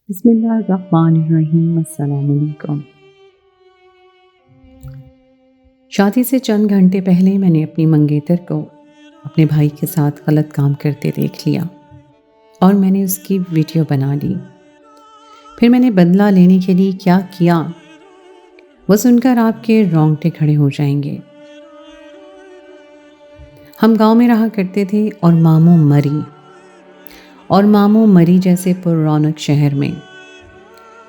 بسم اللہ الرحمن الرحیم۔ السلام علیکم۔ شادی سے چند گھنٹے پہلے میں نے اپنی منگیتر کو اپنے بھائی کے ساتھ غلط کام کرتے دیکھ لیا اور میں نے اس کی ویڈیو بنا لی۔ پھر میں نے بدلہ لینے کے لیے کیا کیا وہ سن کر آپ کے رونگٹے کھڑے ہو جائیں گے۔ ہم گاؤں میں رہا کرتے تھے اور ماموں مری جیسے پر رونق شہر میں۔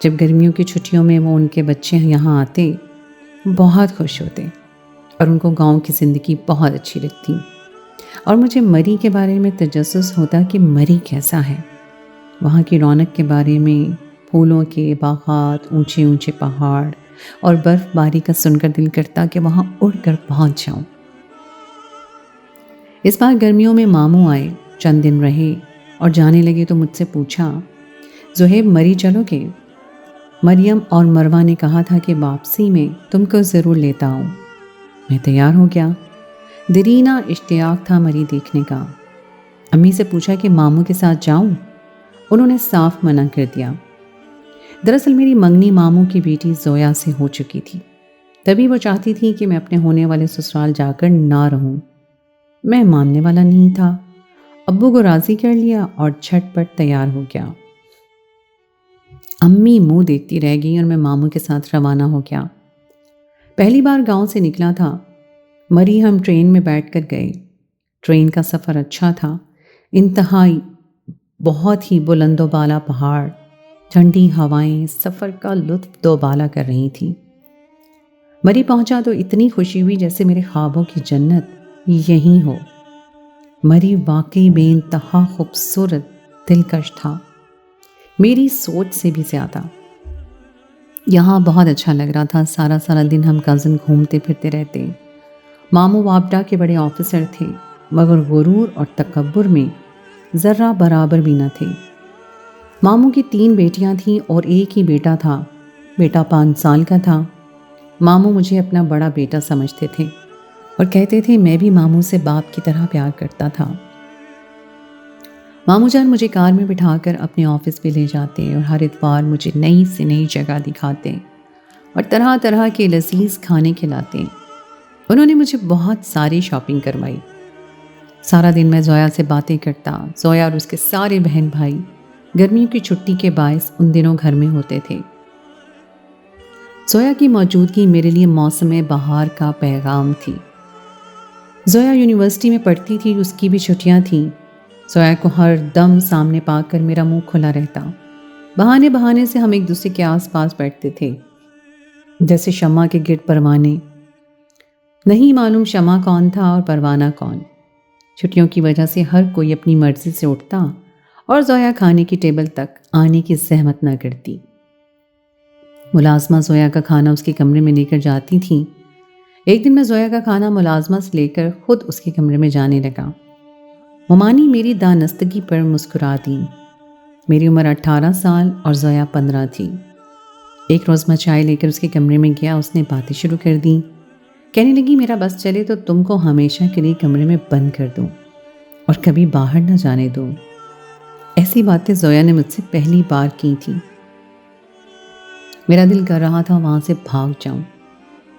جب گرمیوں کی چھٹیوں میں وہ ان کے بچے یہاں آتے بہت خوش ہوتے اور ان کو گاؤں کی زندگی بہت اچھی لگتی، اور مجھے مری کے بارے میں تجسس ہوتا کہ مری کیسا ہے۔ وہاں کی رونق کے بارے میں، پھولوں کے باغات، اونچے اونچے پہاڑ اور برف باری کا سن کر دل کرتا کہ وہاں اڑ کر پہنچ جاؤں۔ اس بار گرمیوں میں ماموں آئے، چند دن رہے اور جانے لگے تو مجھ سے پوچھا، زہیب مری چلو گے؟ مریم اور مروہ نے کہا تھا کہ واپسی میں تم کو ضرور لیتا ہوں۔ میں تیار ہو گیا۔ دیرینہ اشتیاق تھا مری دیکھنے کا۔ امی سے پوچھا کہ ماموں کے ساتھ جاؤں؟ انہوں نے صاف منع کر دیا۔ دراصل میری منگنی ماموں کی بیٹی زویا سے ہو چکی تھی، تبھی وہ چاہتی تھی کہ میں اپنے ہونے والے سسرال جا کر نہ رہوں۔ میں ماننے والا نہیں تھا۔ ابو کو راضی کر لیا اور جھٹ پٹ تیار ہو گیا۔ امی منہ دیکھتی رہ گئی اور میں ماموں کے ساتھ روانہ ہو گیا۔ پہلی بار گاؤں سے نکلا تھا۔ مری ہم ٹرین میں بیٹھ کر گئے۔ ٹرین کا سفر اچھا تھا۔ انتہائی بہت ہی بلند و بالا پہاڑ، ٹھنڈی ہوائیں سفر کا لطف دوبالا کر رہی تھیں۔ مری پہنچا تو اتنی خوشی ہوئی جیسے میرے خوابوں کی جنت یہیں ہو۔ مری واقعی بے انتہا خوبصورت، دلکش تھا، میری سوچ سے بھی زیادہ۔ یہاں بہت اچھا لگ رہا تھا۔ سارا دن ہم کزن گھومتے پھرتے رہتے۔ ماموں وابڈا کے بڑے آفیسر تھے، مگر غرور اور تکبر میں ذرہ برابر بھی نہ تھے۔ ماموں کی 3 بیٹیاں تھیں اور ایک ہی بیٹا تھا۔ بیٹا 5 سال کا تھا۔ ماموں مجھے اپنا بڑا بیٹا سمجھتے تھے اور کہتے تھے میں بھی ماموں سے باپ کی طرح پیار کرتا تھا۔ ماموں جان مجھے کار میں بٹھا کر اپنے آفس پہ لے جاتے اور ہر اتوار مجھے نئی سے نئی جگہ دکھاتے اور طرح طرح کے لذیذ کھانے کھلاتے۔ انہوں نے مجھے بہت ساری شاپنگ کروائی۔ سارا دن میں زویا سے باتیں کرتا۔ زویا اور اس کے سارے بہن بھائی گرمیوں کی چھٹی کے باعث ان دنوں گھر میں ہوتے تھے۔ زویا کی موجودگی میرے لیے موسم بہار کا پیغام تھی۔ زویا یونیورسٹی میں پڑھتی تھی، اس کی بھی چھٹیاں تھیں۔ زویا کو ہر دم سامنے پا کر میرا منہ کھلا رہتا۔ بہانے سے ہم ایک دوسرے کے آس پاس بیٹھتے تھے جیسے شمع کے گرد پروانے۔ نہیں معلوم شمع کون تھا اور پروانہ کون۔ چھٹیوں کی وجہ سے ہر کوئی اپنی مرضی سے اٹھتا اور زویا کھانے کی ٹیبل تک آنے کی زحمت نہ کرتی۔ ملازمہ زویا کا کھانا اس کے کمرے میں لے کر جاتی تھیں۔ ایک دن میں زویا کا کھانا ملازمہ سے لے کر خود اس کے کمرے میں جانے لگا۔ ممانی میری دانستگی پر مسکرا دیں۔ میری عمر 18 سال اور زویا 15 تھی۔ ایک روز میں چائے لے کر اس کے کمرے میں گیا۔ اس نے باتیں شروع کر دیں۔ کہنے لگی میرا بس چلے تو تم کو ہمیشہ کے لیے کمرے میں بند کر دوں اور کبھی باہر نہ جانے دوں۔ ایسی باتیں زویا نے مجھ سے پہلی بار کی تھی۔ میرا دل کر رہا تھا وہاں سے بھاگ جاؤں۔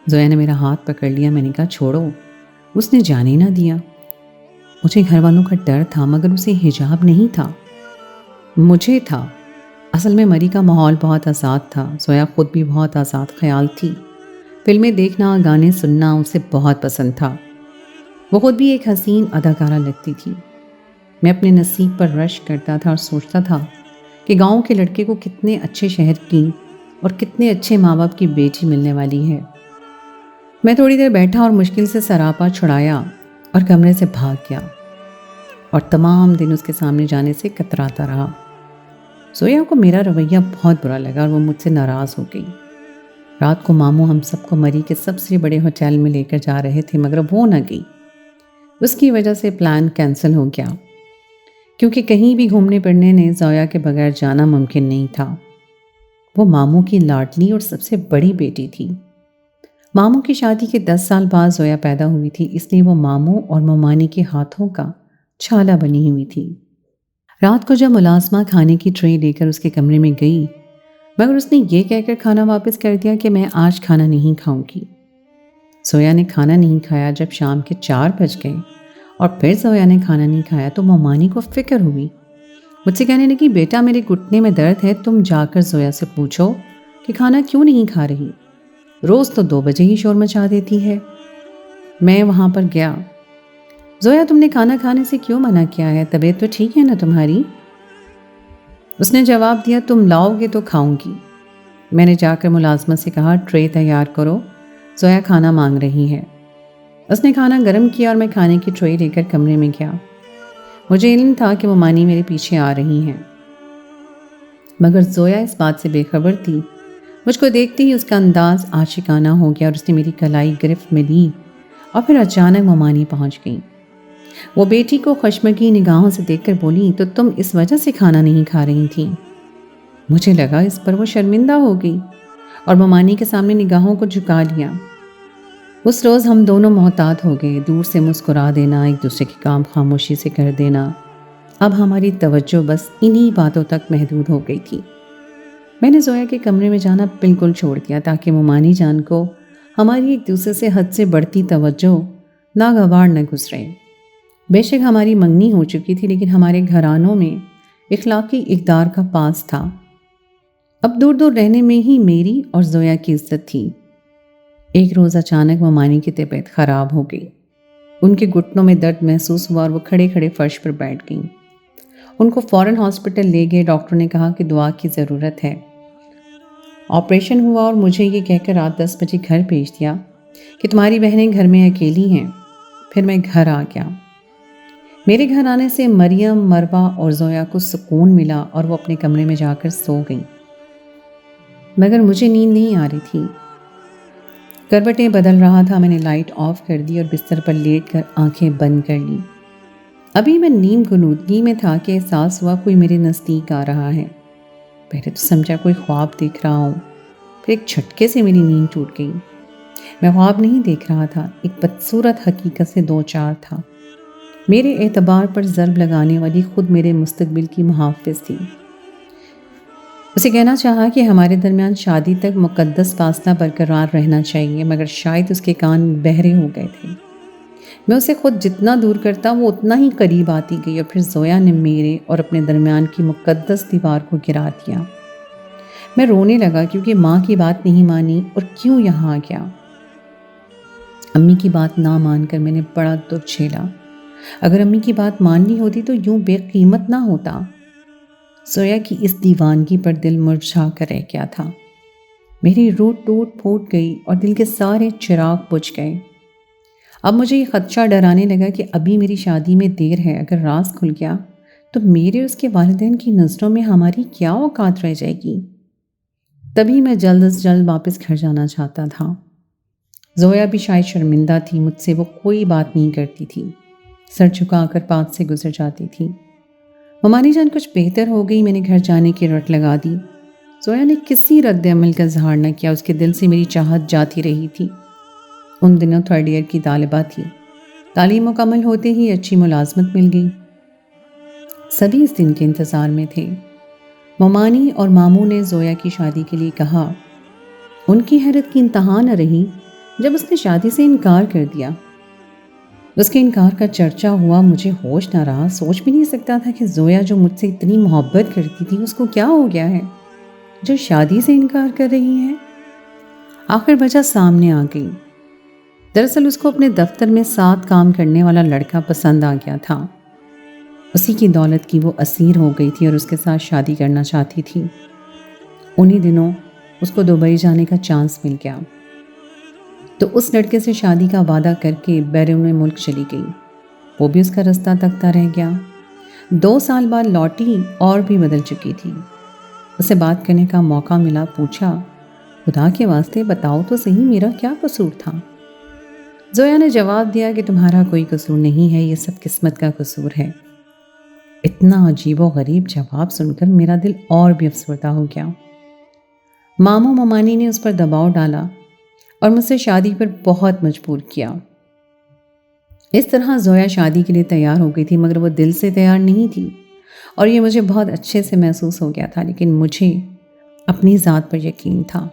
زویا نے میرا ہاتھ پکڑ لیا۔ میں نے کہا چھوڑو۔ اس نے جانے نہ دیا۔ مجھے گھر والوں کا ڈر تھا، مگر اسے حجاب نہیں تھا، مجھے تھا۔ اصل میں مری کا ماحول بہت آزاد تھا۔ زویا خود بھی بہت آزاد خیال تھی۔ فلمیں دیکھنا، گانے سننا اسے بہت پسند تھا۔ وہ خود بھی ایک حسین اداکارہ لگتی تھی۔ میں اپنے نصیب پر رشک کرتا تھا اور سوچتا تھا کہ گاؤں کے لڑکے کو کتنے اچھے شہر کی اور کتنے اچھے ماں باپ کی بیٹی ملنے والی ہے۔ میں تھوڑی دیر بیٹھا اور مشکل سے سراپا چھڑایا اور کمرے سے بھاگ گیا اور تمام دن اس کے سامنے جانے سے کتراتا رہا۔ زویا کو میرا رویہ بہت برا لگا اور وہ مجھ سے ناراض ہو گئی۔ رات کو ماموں ہم سب کو مری کے سب سے بڑے ہوٹل میں لے کر جا رہے تھے، مگر وہ نہ گئی۔ اس کی وجہ سے پلان کینسل ہو گیا، کیونکہ کہیں بھی گھومنے پھرنے نے زویا کے بغیر جانا ممکن نہیں تھا۔ وہ ماموں کی لاڈلی اور سب سے بڑی بیٹی تھی۔ ماموں کی شادی کے 10 سال بعد زویا پیدا ہوئی تھی، اس لیے وہ ماموں اور ممانی کے ہاتھوں کا چھالا بنی ہوئی تھی۔ رات کو جب ملازمہ کھانے کی ٹرے لے کر اس کے کمرے میں گئی، مگر اس نے یہ کہہ کر کھانا واپس کر دیا کہ میں آج کھانا نہیں کھاؤں گی۔ زویا نے کھانا نہیں کھایا جب شام کے 4 بج گئے، اور پھر زویا نے کھانا نہیں کھایا تو ممانی کو فکر ہوئی۔ مجھ سے کہنے لگی، بیٹا میرے گھٹنے میں درد ہے، تم جا کر زویا سے پوچھو کہ کھانا کیوں نہیں کھا رہی، روز تو 2 بجے ہی شور مچا دیتی ہے۔ میں وہاں پر گیا۔ زویا، تم نے کھانا کھانے سے کیوں منع کیا ہے؟ طبیعت تو ٹھیک ہے نا تمہاری؟ اس نے جواب دیا، تم لاؤ گے تو کھاؤں گی۔ میں نے جا کر ملازمت سے کہا، ٹرے تیار کرو، زویا کھانا مانگ رہی ہے۔ اس نے کھانا گرم کیا اور میں کھانے کی ٹرے لے کر کمرے میں گیا۔ مجھے علم تھا کہ ممانی میرے پیچھے آ رہی ہیں، مگر زویا اس بات سے بے خبر تھی۔ مجھ کو دیکھتے ہی اس کا انداز عاشقانہ ہو گیا اور اس نے میری کلائی گرفت میں لی اور پھر اچانک ممانی پہنچ گئی۔ وہ بیٹی کو خشمگین نگاہوں سے دیکھ کر بولی، تو تم اس وجہ سے کھانا نہیں کھا رہی تھیں؟ مجھے لگا اس پر وہ شرمندہ ہو گئی اور ممانی کے سامنے نگاہوں کو جھکا لیا۔ اس روز ہم دونوں محتاط ہو گئے، دور سے مسکرا دینا، ایک دوسرے کے کام خاموشی سے کر دینا۔ اب ہماری توجہ بس انہی باتوں تک محدود ہو گئی تھی۔ میں نے زویا کے کمرے میں جانا بالکل چھوڑ دیا تاکہ ممانی جان کو ہماری ایک دوسرے سے حد سے بڑھتی توجہ ناگوار نہ گزرے۔ بے شک ہماری منگنی ہو چکی تھی، لیکن ہمارے گھرانوں میں اخلاقی اقدار کا پاس تھا۔ اب دور دور رہنے میں ہی میری اور زویا کی عزت تھی۔ ایک روز اچانک ممانی کی طبیعت خراب ہو گئی۔ ان کے گھٹنوں میں درد محسوس ہوا اور وہ کھڑے کھڑے فرش پر بیٹھ گئیں۔ ان کو فوراً ہاسپٹل لے گئے۔ ڈاکٹر نے کہا کہ دعا کی ضرورت ہے۔ آپریشن ہوا اور مجھے یہ کہہ کر رات 10 بجے گھر بھیج دیا کہ تمہاری بہنیں گھر میں اکیلی ہیں۔ پھر میں گھر آ گیا۔ میرے گھر آنے سے مریم، مروہ اور زویا کو سکون ملا اور وہ اپنے کمرے میں جا کر سو گئیں، مگر مجھے نیند نہیں آ رہی تھی۔ کروٹیں بدل رہا تھا۔ میں نے لائٹ آف کر دی اور بستر پر لیٹ کر آنکھیں بند کر لی۔ ابھی میں نیم غنودگی میں تھا کہ احساس ہوا کوئی میرے نزدیک آ رہا ہے۔ پہلے تو سمجھا کوئی خواب دیکھ رہا ہوں، پھر ایک جھٹکے سے میری نیند ٹوٹ گئی۔ میں خواب نہیں دیکھ رہا تھا، ایک بدصورت حقیقت سے دو چار تھا۔ میرے اعتبار پر ضرب لگانے والی خود میرے مستقبل کی محافظ تھی۔ اسے کہنا چاہا کہ ہمارے درمیان شادی تک مقدس فاصلہ برقرار رہنا چاہیے، مگر شاید اس کے کان بہرے ہو گئے تھے۔ میں اسے خود جتنا دور کرتا وہ اتنا ہی قریب آتی گئی، اور پھر زویا نے میرے اور اپنے درمیان کی مقدس دیوار کو گرا دیا۔ میں رونے لگا کیونکہ ماں کی بات نہیں مانی اور کیوں یہاں آ گیا۔ امی کی بات نہ مان کر میں نے بڑا دکھ جھیلا۔ اگر امی کی بات مان لی ہوتی تو یوں بے قیمت نہ ہوتا۔ زویا کی اس دیوانگی پر دل مرجھا کر رہ گیا تھا۔ میری روح ٹوٹ پھوٹ گئی اور دل کے سارے چراغ بجھ گئے۔ اب مجھے یہ خدشہ ڈرانے لگا کہ ابھی میری شادی میں دیر ہے، اگر راز کھل گیا تو میرے اس کے والدین کی نظروں میں ہماری کیا اوقات رہ جائے گی۔ تبھی میں جلد از جلد واپس گھر جانا چاہتا تھا۔ زویا بھی شاید شرمندہ تھی، مجھ سے وہ کوئی بات نہیں کرتی تھی، سر جھکا کر پاس سے گزر جاتی تھی۔ ممانی جان کچھ بہتر ہو گئی، میں نے گھر جانے کی رٹ لگا دی۔ زویا نے کسی رد عمل کا اظہار نہ کیا، اس کے دل سے میری چاہت جاتی رہی تھی۔ ان دنوں 3rd ایئر کی طالبہ تھی۔ تعلیم مکمل ہوتے ہی اچھی ملازمت مل گئی۔ سبھی اس دن کے انتظار میں تھے۔ ممانی اور ماموں نے زویا کی شادی کے لیے کہا۔ ان کی حیرت کی انتہا نہ رہی جب اس نے شادی سے انکار کر دیا۔ اس کے انکار کا چرچا ہوا، مجھے ہوش نہ رہا، سوچ بھی نہیں سکتا تھا کہ زویا جو مجھ سے اتنی محبت کرتی تھی اس کو کیا ہو گیا ہے جو شادی سے انکار کر رہی ہے۔ آخر وجہ سامنے آ گئی۔ دراصل اس کو اپنے دفتر میں ساتھ کام کرنے والا لڑکا پسند آ گیا تھا۔ اسی کی دولت کی وہ اسیر ہو گئی تھی اور اس کے ساتھ شادی کرنا چاہتی تھی۔ انہی دنوں اس کو دبئی جانے کا چانس مل گیا تو اس لڑکے سے شادی کا وعدہ کر کے بیرون ملک چلی گئی۔ وہ بھی اس کا رستہ تکتا رہ گیا۔ 2 سال بعد لوٹی اور بھی بدل چکی تھی۔ اسے بات کرنے کا موقع ملا، پوچھا، خدا کے واسطے بتاؤ تو صحیح میرا کیا قصور تھا؟ زویا نے جواب دیا کہ تمہارا کوئی قصور نہیں ہے، یہ سب قسمت کا قصور ہے۔ اتنا عجیب و غریب جواب سن کر میرا دل اور بھی افسردہ ہو گیا۔ ماموں ممانی نے اس پر دباؤ ڈالا اور مجھ سے شادی پر بہت مجبور کیا۔ اس طرح زویا شادی کے لیے تیار ہو گئی تھی، مگر وہ دل سے تیار نہیں تھی۔ اور یہ مجھے بہت اچھے سے محسوس ہو گیا تھا، لیکن مجھے اپنی ذات پر یقین تھا،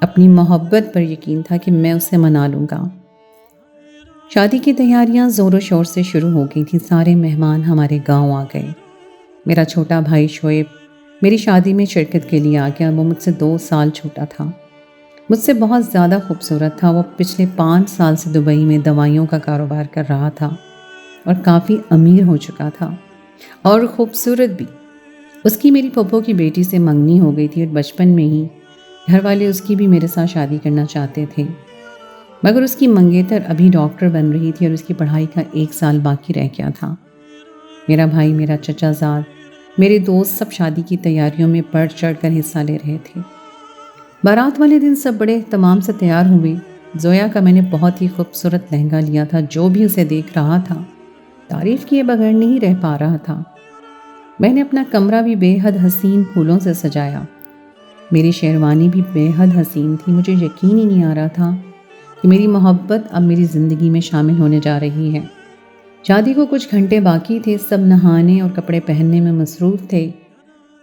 اپنی محبت پر یقین تھا کہ میں اسے منا لوں گا۔ شادی کی تیاریاں زور و شور سے شروع ہو گئی تھیں۔ سارے مہمان ہمارے گاؤں آ گئے۔ میرا چھوٹا بھائی شعیب میری شادی میں شرکت کے لیے آ گیا۔ وہ مجھ سے 2 سال چھوٹا تھا، مجھ سے بہت زیادہ خوبصورت تھا۔ وہ پچھلے 5 سال سے دبئی میں دوائیوں کا کاروبار کر رہا تھا اور کافی امیر ہو چکا تھا اور خوبصورت بھی۔ اس کی میری پھپھو کی بیٹی سے منگنی ہو گئی تھی اور بچپن میں ہی گھر والے اس کی بھی میرے ساتھ شادی کرنا چاہتے تھے، مگر اس کی منگیتر ابھی ڈاکٹر بن رہی تھی اور اس کی پڑھائی کا 1 سال باقی رہ گیا تھا۔ میرا بھائی، میرا چچا زاد، میرے دوست سب شادی کی تیاریوں میں بڑھ چڑھ کر حصہ لے رہے تھے۔ بارات والے دن سب بڑے اہتمام سے تیار ہوئے۔ زویا کا میں نے بہت ہی خوبصورت لہنگا لیا تھا۔ جو بھی اسے دیکھ رہا تھا تعریف کیے بغیر نہیں رہ پا رہا تھا۔ میں نے اپنا کمرہ بھی بے حد حسین پھولوں سے سجایا۔ میری شیروانی بھی بے حد حسین تھی۔ مجھے یقین ہی نہیں آ رہا تھا کہ میری محبت اب میری زندگی میں شامل ہونے جا رہی ہے۔ شادی کو کچھ گھنٹے باقی تھے، سب نہانے اور کپڑے پہننے میں مصروف تھے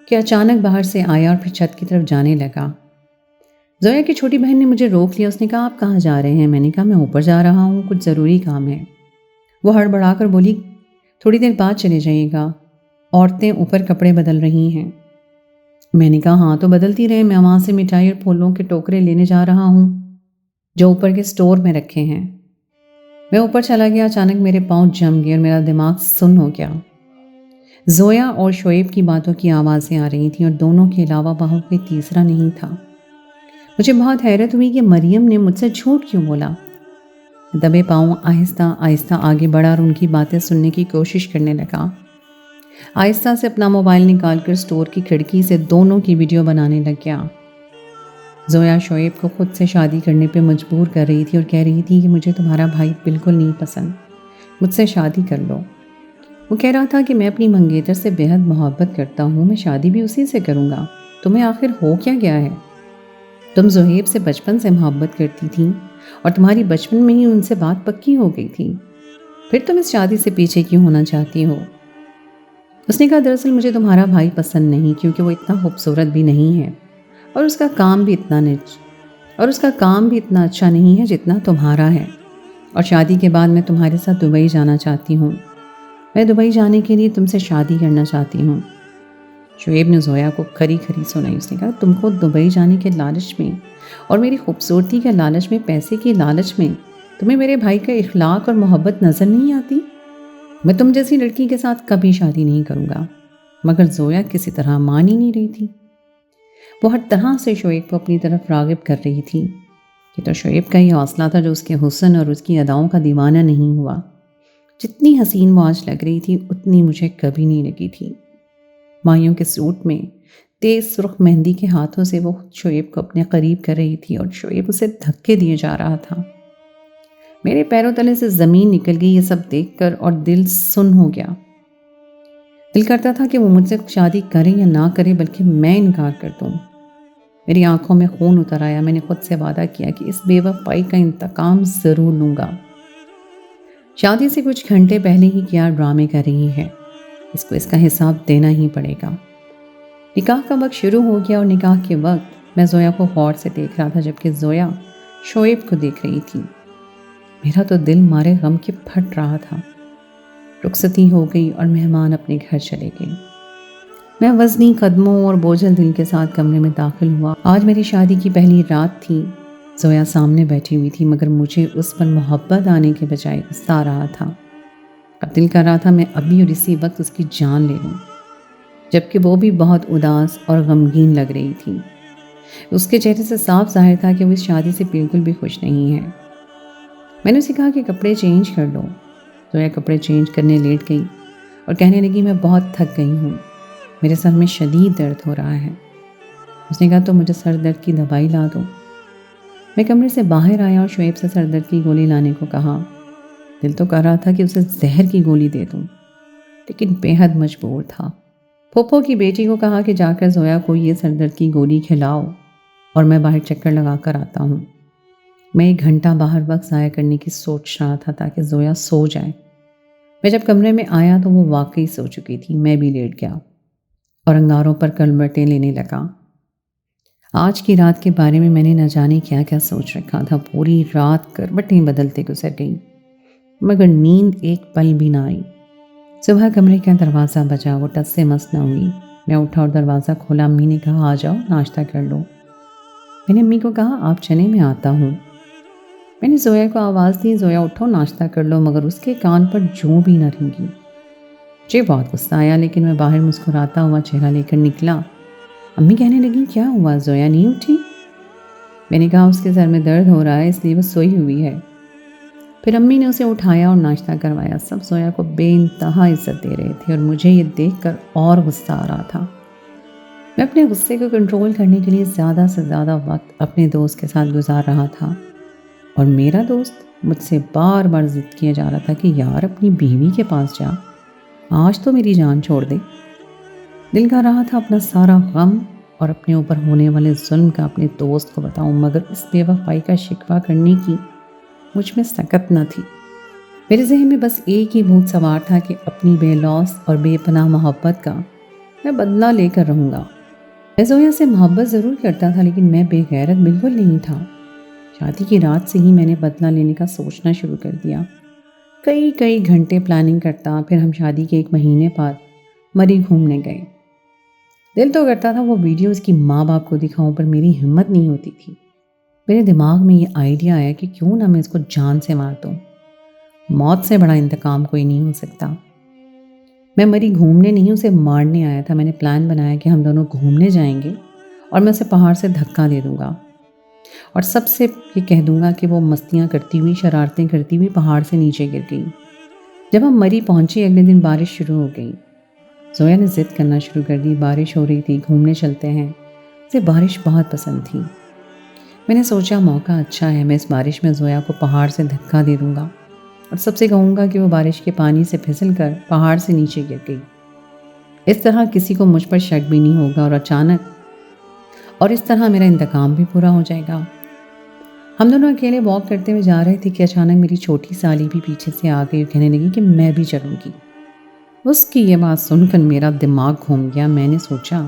کہ اچانک باہر سے آیا اور پھر چھت کی طرف جانے لگا۔ زویا کی چھوٹی بہن نے مجھے روک لیا۔ اس نے کہا، آپ کہاں جا رہے ہیں؟ میں نے کہا، میں اوپر جا رہا ہوں، کچھ ضروری کام ہے۔ وہ ہڑبڑا کر بولی، تھوڑی دیر بعد چلے جائیے گا، عورتیں اوپر کپڑے بدل رہی ہیں۔ میں نے کہا، ہاں تو بدلتی رہے، میں وہاں سے مٹھائی اور پھولوں کے ٹوکرے لینے جا رہا ہوں جو اوپر کے سٹور میں رکھے ہیں۔ میں اوپر چلا گیا۔ اچانک میرے پاؤں جم گئے اور میرا دماغ سن ہو گیا۔ زویا اور شعیب کی باتوں کی آوازیں آ رہی تھیں اور دونوں کے علاوہ وہاں کوئی تیسرا نہیں تھا۔ مجھے بہت حیرت ہوئی کہ مریم نے مجھ سے جھوٹ کیوں بولا۔ دبے پاؤں آہستہ آہستہ آگے بڑھا اور ان کی باتیں سننے کی کوشش کرنے لگا۔ آہستہ سے اپنا موبائل نکال کر سٹور کی کھڑکی سے دونوں کی ویڈیو بنانے لگ گیا۔ زویا شعیب کو خود سے شادی کرنے پہ مجبور کر رہی تھی اور کہہ رہی تھی کہ مجھے تمہارا بھائی بالکل نہیں پسند، مجھ سے شادی کر لو۔ وہ کہہ رہا تھا کہ میں اپنی منگیتر سے بے حد محبت کرتا ہوں، میں شادی بھی اسی سے کروں گا۔ تمہیں آخر ہو کیا گیا ہے؟ تم زہیب سے بچپن سے محبت کرتی تھی اور تمہاری بچپن میں ہی ان سے بات پکی ہو گئی تھی، پھر تم اس شادی سے پیچھے کیوں ہونا چاہتی ہو؟ اس نے کہا، دراصل مجھے تمہارا بھائی پسند نہیں، کیونکہ وہ اتنا خوبصورت بھی نہیں ہے اور اس کا کام بھی اتنا اچھا نہیں ہے جتنا تمہارا ہے، اور شادی کے بعد میں تمہارے ساتھ دبئی جانا چاہتی ہوں۔ میں دبئی جانے کے لیے تم سے شادی کرنا چاہتی ہوں۔ شعیب نے زویا کو کھری کھری سنائی۔ اس نے کہا، تم کو دبئی جانے کے لالچ میں اور میری خوبصورتی کے لالچ میں، پیسے کے لالچ میں تمہیں میرے بھائی کا اخلاق اور محبت نظر نہیں آتی؟ میں تم جیسی لڑکی کے ساتھ کبھی شادی نہیں کروں گا۔ مگر زویا کسی طرح مان ہی نہیں رہی تھی۔ وہ ہر طرح سے شعیب کو اپنی طرف راغب کر رہی تھی۔ یہ تو شعیب کا ہی حوصلہ تھا جو اس کے حسن اور اس کی اداؤں کا دیوانہ نہیں ہوا۔ جتنی حسین وہ آج لگ رہی تھی اتنی مجھے کبھی نہیں لگی تھی۔ مائیوں کے سوٹ میں تیز سرخ مہندی کے ہاتھوں سے وہ شعیب کو اپنے قریب کر رہی تھی اور شعیب اسے دھکے دیے جا رہا تھا۔ میرے پیروں تلے سے زمین نکل گئی یہ سب دیکھ کر، اور دل سن ہو گیا۔ دل کرتا تھا کہ وہ مجھ سے شادی کرے یا نہ کرے، بلکہ میں انکار کر دوں۔ میری آنکھوں میں خون اتر آیا۔ میں نے خود سے وعدہ کیا کہ اس بے وفائی کا انتقام ضرور لوں گا۔ شادی سے کچھ گھنٹے پہلے ہی کیا ڈرامے کر رہی ہے، اس کو اس کا حساب دینا ہی پڑے گا۔ نکاح کا وقت شروع ہو گیا اور نکاح کے وقت میں زویا کو غور سے دیکھ رہا تھا، جبکہ زویا شعیب کو دیکھ رہی تھی۔ میرا تو دل مارے غم کے پھٹ رہا تھا۔ رخصتی ہو گئی اور مہمان اپنے گھر چلے گئے۔ میں وزنی قدموں اور بوجھل دل کے ساتھ کمرے میں داخل ہوا۔ آج میری شادی کی پہلی رات تھی۔ زویا سامنے بیٹھی ہوئی تھی، مگر مجھے اس پر محبت آنے کے بجائے غصہ آ رہا تھا۔ اب دل کر رہا تھا میں ابھی اور اسی وقت اس کی جان لے لوں، جبکہ وہ بھی بہت اداس اور غمگین لگ رہی تھی۔ اس کے چہرے سے صاف ظاہر تھا کہ وہ اس شادی سے بالکل بھی خوش نہیں ہے۔ میں نے اسے کہا کہ کپڑے چینج کر لو۔ زویا کپڑے چینج کرنے لیٹ گئی اور کہنے لگی، میں بہت تھک گئی ہوں، میرے سر میں شدید درد ہو رہا ہے۔ اس نے کہا، تو مجھے سر درد کی دوائی لا دو۔ میں کمرے سے باہر آیا اور شعیب سے سر درد کی گولی لانے کو کہا۔ دل تو کر رہا تھا کہ اسے زہر کی گولی دے دوں، لیکن بے حد مجبور تھا۔ پھوپھو کی بیٹی کو کہا کہ جا کر زویا کو یہ سر درد کی گولی کھلاؤ اور میں باہر چکر لگا کر آتا ہوں۔ میں 1 گھنٹہ باہر وقت ضائع کرنے کی سوچ رہا تھا تاکہ زویا سو جائے۔ میں جب کمرے میں آیا تو وہ واقعی سو چکی تھی، میں بھی لیٹ گیا اور انگاروں پر کلبٹیں لینے لگا۔ آج کی رات کے بارے میں نے نہ جانے کیا کیا سوچ رکھا تھا۔ پوری رات کروٹیں بدلتے گزر گئی مگر نیند ایک پل بھی نہ آئی۔ صبح کمرے کا دروازہ بجا، وہ ٹس سے مس نہ ہوئی۔ میں اٹھا اور دروازہ کھولا۔ امی نے کہا آ جاؤ ناشتہ کر لو۔ میں نے امی کو کہا آپ چلیں میں آتا ہوں۔ میں نے زویا کو آواز دی، زویا اٹھو ناشتہ کر لو، مگر اس کے کان پر جوں بھی نہ رنگی۔ مجھے بہت غصہ آیا لیکن میں باہر مسکراتا ہوا چہرہ لے کر نکلا۔ امی کہنے لگی کیا ہوا، زویا نہیں اٹھی؟ میں نے کہا اس کے سر میں درد ہو رہا ہے اس لیے وہ سوئی ہوئی ہے۔ پھر امی نے اسے اٹھایا اور ناشتہ کروایا۔ سب زویا کو بے انتہا عزت دے رہے تھے اور مجھے یہ دیکھ کر اور غصہ آ رہا تھا۔ میں اپنے غصے کو کنٹرول کرنے کے لیے زیادہ سے زیادہ وقت اپنے دوست کے ساتھ گزار رہا تھا اور میرا دوست مجھ سے بار بار ضد کیا جا رہا تھا کہ یار اپنی بیوی کے پاس جا، آج تو میری جان چھوڑ دے۔ دل کر رہا تھا اپنا سارا غم اور اپنے اوپر ہونے والے ظلم کا اپنے دوست کو بتاؤں، مگر اس بے وفائی کا شکوہ کرنے کی مجھ میں سکت نہ تھی۔ میرے ذہن میں بس ایک ہی بھوت سوار تھا کہ اپنی بے لوث اور بے پناہ محبت کا میں بدلہ لے کر رہوں گا۔ میں زویا سے محبت ضرور کرتا تھا لیکن میں بے غیرت بالکل نہیں تھا۔ شادی کی رات سے ہی میں نے بدلہ لینے کا سوچنا شروع کر دیا۔ کئی گھنٹے پلاننگ کرتا، پھر ہم شادی کے 1 مہینے بعد مری گھومنے گئے۔ دل تو کرتا تھا وہ ویڈیو اس کی ماں باپ کو دکھاؤں پر میری ہمت نہیں ہوتی تھی۔ میرے دماغ میں یہ آئیڈیا آیا کہ کیوں نہ میں اس کو جان سے مار دوں، موت سے بڑا انتقام کوئی نہیں ہو سکتا۔ میں مری گھومنے نہیں اسے مارنے آیا تھا۔ میں نے پلان بنایا کہ ہم دونوں گھومنے جائیں گے اور میں اسے پہاڑ سے دھکا دے دوں گا اور سب سے یہ کہہ دوں گا کہ وہ مستیاں کرتی ہوئی شرارتیں کرتی ہوئی پہاڑ سے نیچے گر گئی۔ جب ہم مری پہنچے اگلے دن بارش شروع ہو گئی۔ زویا نے ضد کرنا شروع کر دی، بارش ہو رہی تھی، گھومنے چلتے ہیں۔ اسے بارش بہت پسند تھی۔ میں نے سوچا موقع اچھا ہے، میں اس بارش میں زویا کو پہاڑ سے دھکا دے دوں گا اور سب سے کہوں گا کہ وہ بارش کے پانی سے پھسل کر پہاڑ سے نیچے گر گئی۔ اس طرح کسی کو مجھ پر شک بھی نہیں ہوگا اور اس طرح میرا انتقام بھی پورا ہو جائے گا۔ ہم دونوں اکیلے واک کرتے ہوئے جا رہے تھے کہ اچانک میری چھوٹی سالی بھی پیچھے سے آ گئی اور کہنے لگی کہ میں بھی چلوں گی۔ اس کی یہ بات سن کر میرا دماغ گھوم گیا۔ میں نے سوچا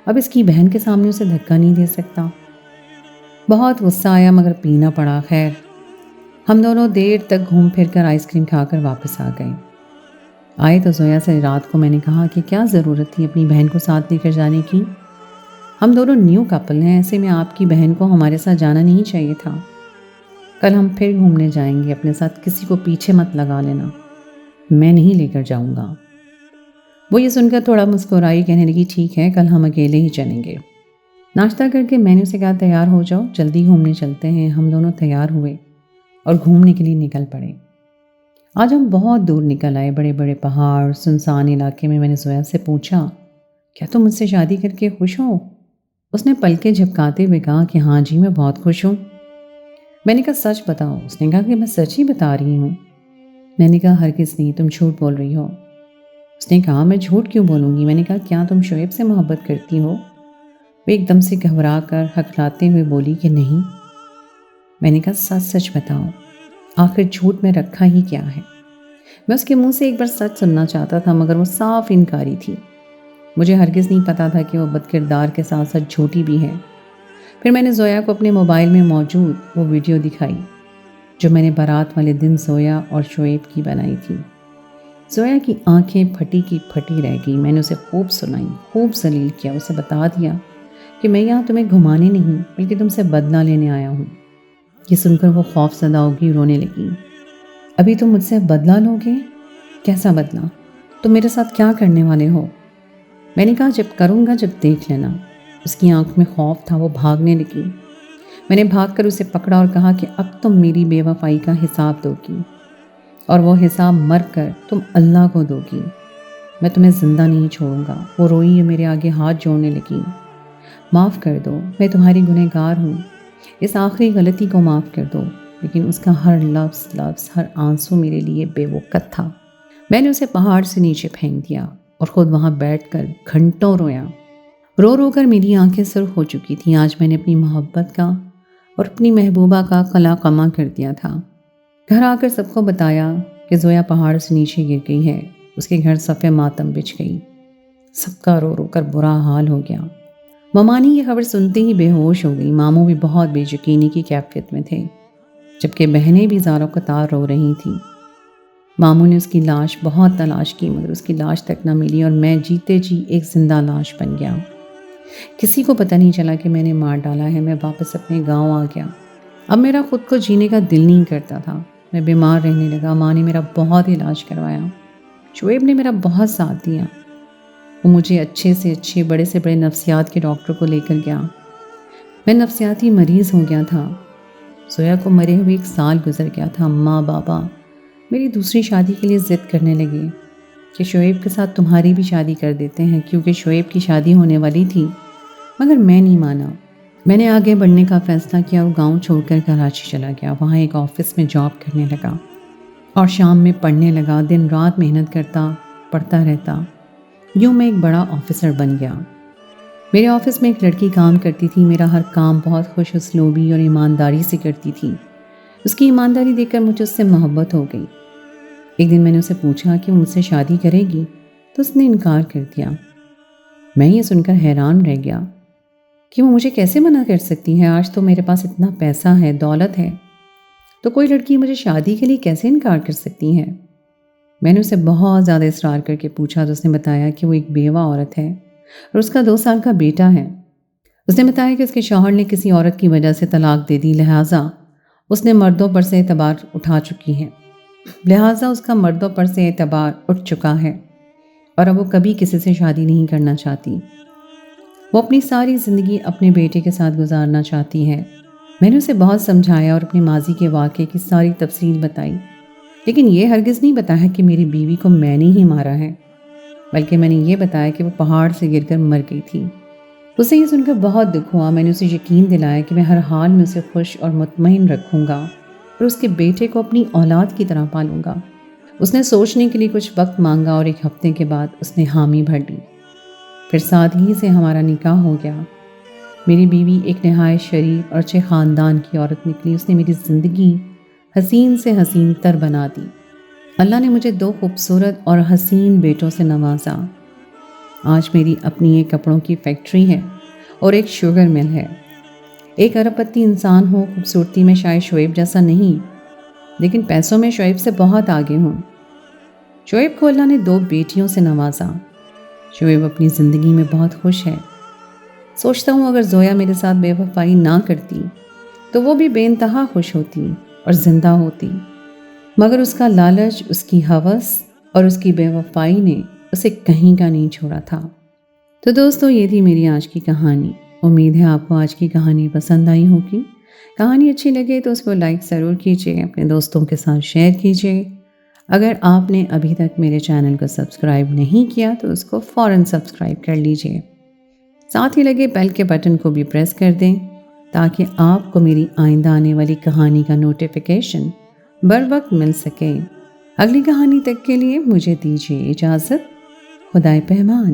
اب اس کی بہن کے سامنے اسے دھکا نہیں دے سکتا۔ بہت غصہ آیا مگر پینا پڑا۔ خیر ہم دونوں دیر تک گھوم پھر کر آئس کریم کھا کر واپس آ گئے۔ آئے تو زویا سے رات کو میں نے کہا کہ کیا ضرورت تھی اپنی بہن کو ساتھ لے کر جانے کی، ہم دونوں نیو کپل ہیں، ایسے میں آپ کی بہن کو ہمارے ساتھ جانا نہیں چاہیے تھا۔ کل ہم پھر گھومنے جائیں گے، اپنے ساتھ کسی کو پیچھے مت لگا لینا، میں نہیں لے کر جاؤں گا۔ وہ یہ سن کر تھوڑا مسکرائی، کہنے لگی ٹھیک ہے کل ہم اکیلے ہی چلیں گے۔ ناشتہ کر کے میں نے اسے کہا تیار ہو جاؤ، جلدی گھومنے چلتے ہیں۔ ہم دونوں تیار ہوئے اور گھومنے کے لیے نکل پڑے۔ آج ہم بہت دور نکل آئے، بڑے بڑے پہاڑ، سنسان علاقے میں۔ میں نے زویا سے پوچھا کیا تم مجھ سے شادی کر کے خوش ہو؟ اس نے پلکیں جھپکاتے ہوئے کہا کہ ہاں جی میں بہت خوش ہوں۔ میں نے کہا سچ بتاؤ؟ اس نے کہا کہ میں سچ ہی بتا رہی ہوں۔ میں نے کہا ہرگز نہیں، تم جھوٹ بول رہی ہو۔ اس نے کہا میں جھوٹ کیوں بولوں گی؟ میں نے کہا کیا تم شعیب سے محبت کرتی ہو؟ وہ ایک دم سے گھبرا کر ہکلاتے ہوئے بولی کہ نہیں۔ میں نے کہا سچ سچ بتاؤ، آخر جھوٹ میں رکھا ہی کیا ہے؟ میں اس کے منہ سے ایک بار سچ سننا چاہتا تھا مگر وہ صاف انکاری تھی۔ مجھے ہرگز نہیں پتا تھا کہ وہ بد کردار کے ساتھ ساتھ جھوٹی بھی ہے۔ پھر میں نے زویا کو اپنے موبائل میں موجود وہ ویڈیو دکھائی جو میں نے بارات والے دن زویا اور شعیب کی بنائی تھی۔ زویا کی آنکھیں پھٹی کی پھٹی رہ گئی۔ میں نے اسے خوب سنائی، خوب ذلیل کیا، اسے بتا دیا کہ میں یہاں تمہیں گھمانے نہیں بلکہ تم سے بدلہ لینے آیا ہوں۔ یہ سن کر وہ خوف زدہ ہوگی، رونے لگی۔ ابھی تم مجھ سے بدلہ لوگے؟ کیسا بدلہ؟ تم میرے ساتھ کیا کرنے والے ہو؟ میں نے کہا جب کروں گا جب دیکھ لینا۔ اس کی آنکھ میں خوف تھا، وہ بھاگنے لگی۔ میں نے بھاگ کر اسے پکڑا اور کہا کہ اب تم میری بے وفائی کا حساب دو گی اور وہ حساب مر کر تم اللہ کو دو گی۔ میں تمہیں زندہ نہیں چھوڑوں گا۔ وہ روئی اور میرے آگے ہاتھ جوڑنے لگی۔ معاف کر دو، میں تمہاری گنہگار ہوں، اس آخری غلطی کو معاف کر دو۔ لیکن اس کا ہر لفظ ہر آنسو میرے لیے بے وقت تھا۔ میں نے اسے پہاڑ سے نیچے پھینک دیا اور خود وہاں بیٹھ کر گھنٹوں رویا۔ رو رو کر میری آنکھیں سرخ ہو چکی تھیں۔ آج میں نے اپنی محبت کا اور اپنی محبوبہ کا قلع قمع کر دیا تھا۔ گھر آ کر سب کو بتایا کہ زویا پہاڑ سے نیچے گر گئی ہے، اس کے گھر صفِ ماتم بچھ گئی۔ سب کا رو رو کر برا حال ہو گیا۔ ممانی یہ خبر سنتے ہی بے ہوش ہو گئی۔ ماموں بھی بہت بے یقینی کی کیفیت میں تھے، جبکہ بہنیں بھی زاروں قطار رو رہی تھیں۔ ماموں نے اس کی لاش بہت تلاش کی، مگر اس کی لاش تک نہ ملی اور میں جیتے جی ایک زندہ لاش بن گیا۔ کسی کو پتہ نہیں چلا کہ میں نے مار ڈالا ہے۔ میں واپس اپنے گاؤں آ گیا۔ اب میرا خود کو جینے کا دل نہیں کرتا تھا۔ میں بیمار رہنے لگا۔ ماں نے میرا بہت علاج کروایا۔ شعیب نے میرا بہت ساتھ دیا۔ وہ مجھے اچھے سے اچھے، بڑے سے بڑے نفسیات کے ڈاکٹر کو لے کر گیا۔ میں نفسیاتی مریض ہو گیا تھا۔ زویا کو مرے ہوئے 1 سال گزر گیا تھا۔ ماں بابا میری دوسری شادی کے لیے ضد کرنے لگے کہ شعیب کے ساتھ تمہاری بھی شادی کر دیتے ہیں، کیونکہ شعیب کی شادی ہونے والی تھی۔ مگر میں نہیں مانا۔ میں نے آگے بڑھنے کا فیصلہ کیا اور گاؤں چھوڑ کر کراچی چلا گیا۔ وہاں ایک آفس میں جاب کرنے لگا اور شام میں پڑھنے لگا۔ دن رات محنت کرتا، پڑھتا رہتا۔ یوں میں ایک بڑا آفیسر بن گیا۔ میرے آفس میں ایک لڑکی کام کرتی تھی۔ میرا ہر کام بہت خوش اسلوبی اور ایمانداری سے کرتی تھی۔ اس کی ایمانداری دیکھ کر مجھے اس سے محبت ہو گئی۔ ایک دن میں نے اسے پوچھا کہ وہ مجھ سے شادی کرے گی، تو اس نے انکار کر دیا۔ میں یہ سن کر حیران رہ گیا کہ وہ مجھے کیسے منع کر سکتی ہے۔ آج تو میرے پاس اتنا پیسہ ہے، دولت ہے، تو کوئی لڑکی مجھے شادی کے لیے کیسے انکار کر سکتی ہے؟ میں نے اسے بہت زیادہ اصرار کر کے پوچھا تو اس نے بتایا کہ وہ ایک بیوہ عورت ہے اور اس کا 2 سال کا بیٹا ہے۔ اس نے بتایا کہ اس کے شوہر نے کسی عورت کی وجہ سے طلاق دے دی، لہٰذا اس نے مردوں پر سے اعتبار اٹھا چکی ہے، لہٰذا اس کا مردوں پر سے اعتبار اٹھ چکا ہے اور اب وہ کبھی کسی سے شادی نہیں کرنا چاہتی۔ وہ اپنی ساری زندگی اپنے بیٹے کے ساتھ گزارنا چاہتی ہے۔ میں نے اسے بہت سمجھایا اور اپنے ماضی کے واقعے کی ساری تفصیل بتائی، لیکن یہ ہرگز نہیں بتایا کہ میری بیوی کو میں نے ہی مارا ہے، بلکہ میں نے یہ بتایا کہ وہ پہاڑ سے گر کر مر گئی تھی۔ اسے یہ سن کر بہت دکھ ہوا۔ میں نے اسے یقین دلایا کہ میں ہر حال میں اسے خوش اور مطمئن رکھوں گا اور اس کے بیٹے کو اپنی اولاد کی طرح پالوں گا۔ اس نے سوچنے کے لیے کچھ وقت مانگا اور 1 ہفتے کے بعد اس نے حامی بھر لی۔ پھر سادگی سے ہمارا نکاح ہو گیا۔ میری بیوی ایک نہایت شریف اور اچھے خاندان کی عورت نکلی۔ اس نے میری زندگی حسین سے حسین تر بنا دی۔ اللہ نے مجھے 2 خوبصورت اور حسین بیٹوں سے نوازا۔ آج میری اپنی ایک کپڑوں کی فیکٹری ہے اور ایک شوگر مل ہے۔ ایک ارب پتی انسان ہوں، خوبصورتی میں شاید شعیب جیسا نہیں، لیکن پیسوں میں شعیب سے بہت آگے ہوں۔ شعیب کو اللہ نے 2 بیٹیوں سے نوازا۔ شعیب اپنی زندگی میں بہت خوش ہے۔ سوچتا ہوں اگر زویا میرے ساتھ بے وفائی نہ کرتی تو وہ بھی بے انتہا خوش ہوتی اور زندہ ہوتی، مگر اس کا لالچ، اس کی ہوس اور اس کی بے وفائی نے اسے کہیں کا نہیں چھوڑا تھا۔ تو دوستو، یہ تھی میری آج کی کہانی۔ امید ہے آپ کو آج کی کہانی پسند آئی ہوگی۔ کہانی اچھی لگے تو اس کو لائک ضرور کیجیے، اپنے دوستوں کے ساتھ شیئر کیجیے۔ اگر آپ نے ابھی تک میرے چینل کو سبسکرائب نہیں کیا تو اس کو فوراً سبسکرائب کر لیجیے۔ ساتھ ہی لگے بیل کے بٹن کو بھی پریس کر دیں تاکہ آپ کو میری آئندہ آنے والی کہانی کا نوٹیفیکیشن بروقت مل سکے۔ اگلی کہانی تک کے لیے مجھے دیجیے اجازت۔ خدائے پہمان۔